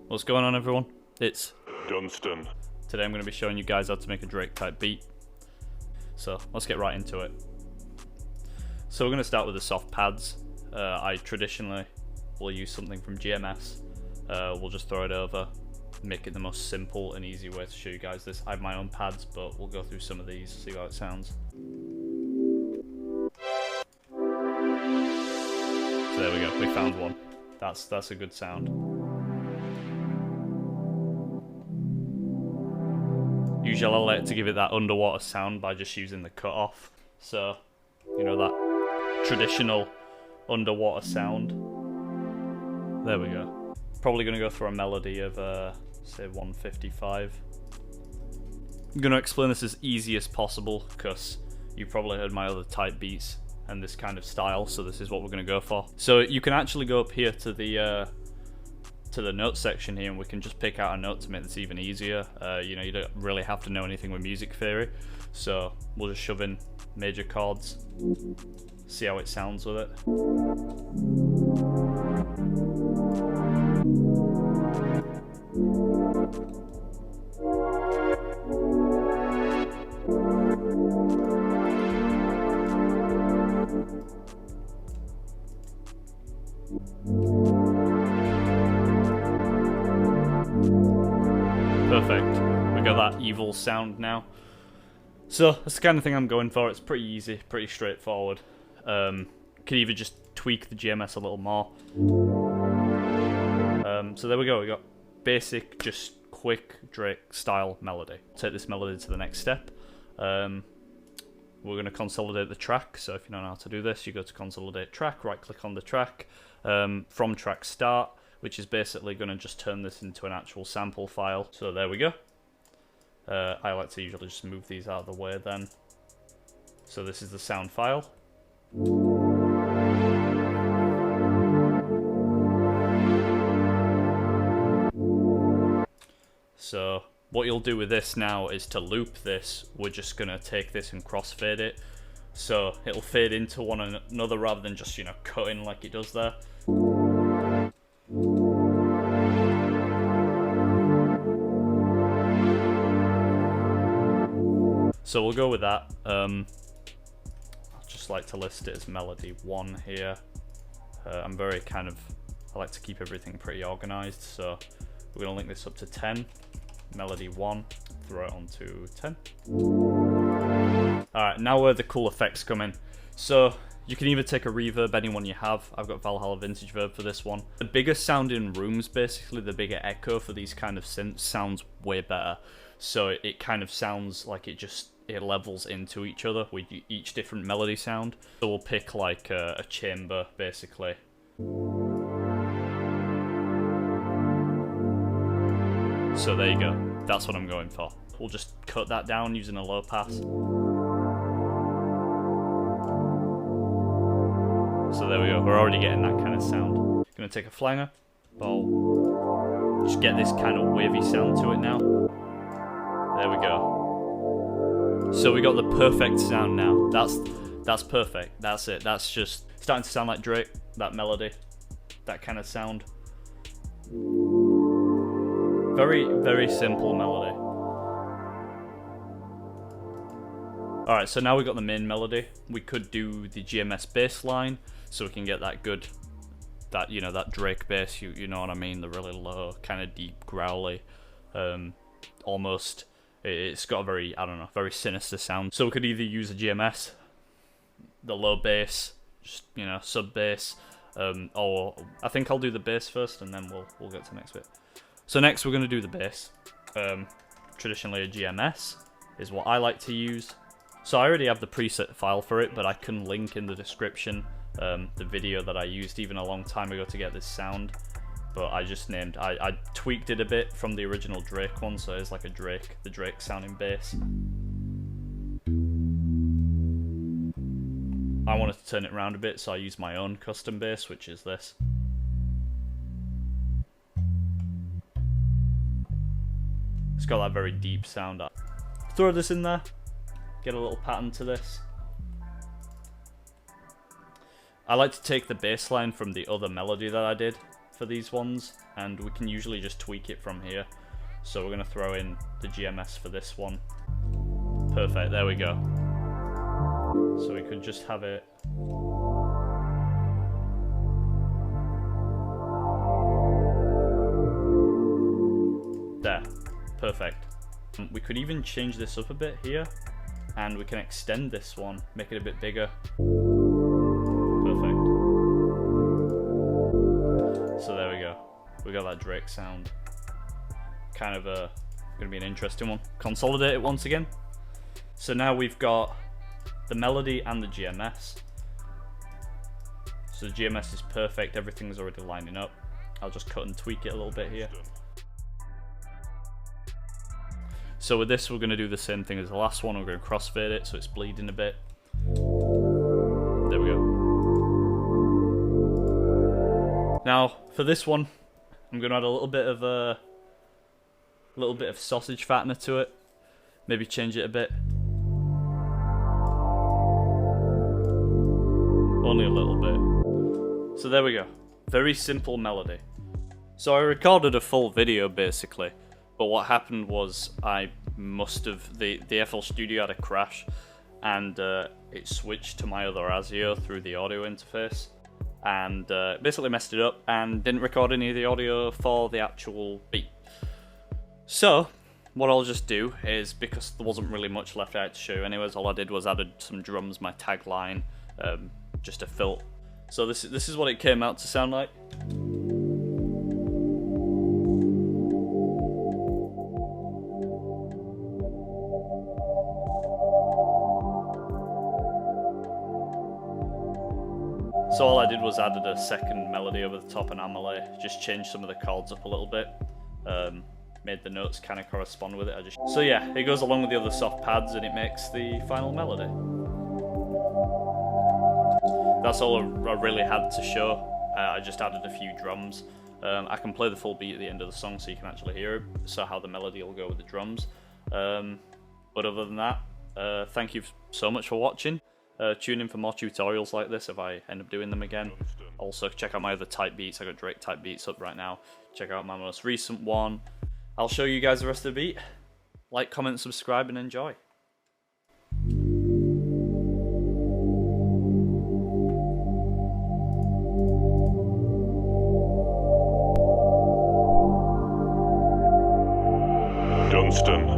What's going on, everyone? It's Dunstan. Today I'm going to be showing you guys how to make a Drake type beat. So let's get right into it. So we're going to start with the soft pads. I traditionally will use something from GMS. We'll just throw it over, make it the most simple and easy way to show you guys this. I have my own pads, but we'll go through some of these, see how it sounds. So there we go, we found one. That's a good sound. Usually I like to give it that underwater sound by just using the cutoff. So, you know, that traditional underwater sound. There we go. Probably going to go for a melody of, say, 155. I'm going to explain this as easy as possible because you probably heard my other type beats and this kind of style, so this is what we're going to go for. So you can actually go up here to the note section here, and we can just pick out a note to make this even easier. You know, you don't really have to know anything with music theory, so we'll just shove in major chords, see how it sounds with it. Perfect. We got that evil sound now. So that's the kind of thing I'm going for. It's pretty easy, pretty straightforward. Could either just tweak the GMS a little more. So there we go. We got basic, just quick Drake style melody. Take this melody to the next step. We're going to consolidate the track. So if you don't know how to do this, you go to consolidate track, right click on the track, from track start, which is basically going to just turn this into an actual sample file. So there we go. I like to usually just move these out of the way then. So this is the sound file. So what you'll do with this now is to loop this, we're just going to take this and crossfade it. So it'll fade into one another rather than just, you know, cutting like it does there. So we'll go with that. I'd just like to list it as melody 1 here. I like to keep everything pretty organized, so we're going to link this up to 10. Melody 1, throw it onto 10. Alright, now where the cool effects come in. So you can either take a reverb, anyone you have. I've got Valhalla Vintage Verb for this one. The bigger sound in rooms, basically, the bigger echo for these kind of synths sounds way better. So it kind of sounds like it levels into each other with each different melody sound. So we'll pick like a chamber, basically. So there you go. That's what I'm going for. We'll just cut that down using a low pass. So there we go. We're already getting that kind of sound. Gonna take a flanger, bowl. Just get this kind of wavy sound to it now. There we go. So we got the perfect sound now. That's perfect. That's it. That's just starting to sound like Drake. That melody, that kind of sound. Very, very simple melody. Alright, so now we've got the main melody. We could do the GMS bass line, so we can get that good, you know, that Drake bass, you know what I mean, the really low, kind of deep, growly, almost, it's got a very, I don't know, very sinister sound. So we could either use a GMS, the low bass, just, you know, sub bass, or I think I'll do the bass first and then we'll get to the next bit. So next we're going to do the bass. Traditionally a GMS is what I like to use. So I already have the preset file for it, but I can link in the description the video that I used even a long time ago to get this sound. But I just I tweaked it a bit from the original Drake one, so it's like the Drake sounding bass. I wanted to turn it around a bit, so I used my own custom bass, which is this. It's got that very deep sound. Throw this in there, get a little pattern to this. I like to take the bass line from the other melody that I did for these ones, and we can usually just tweak it from here. So we're going to throw in the GMS for this one. Perfect, there we go. So we could just have it... there, perfect. We could even change this up a bit here, and we can extend this one, make it a bit bigger. Perfect. So there we go. We got that Drake sound. Kind of gonna be an interesting one. Consolidate it once again. So now we've got the melody and the GMS. So the GMS is perfect, everything's already lining up. I'll just cut and tweak it a little bit here. So with this, we're going to do the same thing as the last one. We're going to crossfade it so it's bleeding a bit. There we go. Now for this one, I'm going to add a little bit of sausage fattener to it. Maybe change it a bit. Only a little bit. So there we go. Very simple melody. So I recorded a full video basically. But what happened was I must have... The FL Studio had a crash, and it switched to my other ASIO through the audio interface, and basically messed it up and didn't record any of the audio for the actual beat. So what I'll just do is, because there wasn't really much left out to show you anyways, all I did was added some drums, my tagline, just a fill. So this is what it came out to sound like. So all I did was added a second melody over the top and Amelie, just changed some of the chords up a little bit, made the notes kind of correspond with it. So yeah, it goes along with the other soft pads and it makes the final melody. That's all I really had to show. I just added a few drums. I can play the full beat at the end of the song so you can actually hear it, so how the melody will go with the drums. But other than that, thank you so much for watching. Tune in for more tutorials like this if I end up doing them again. Also, check out my other type beats. I got Drake type beats up right now. Check out my most recent one. I'll show you guys the rest of the beat. Like, comment, subscribe, and enjoy. Dunstan.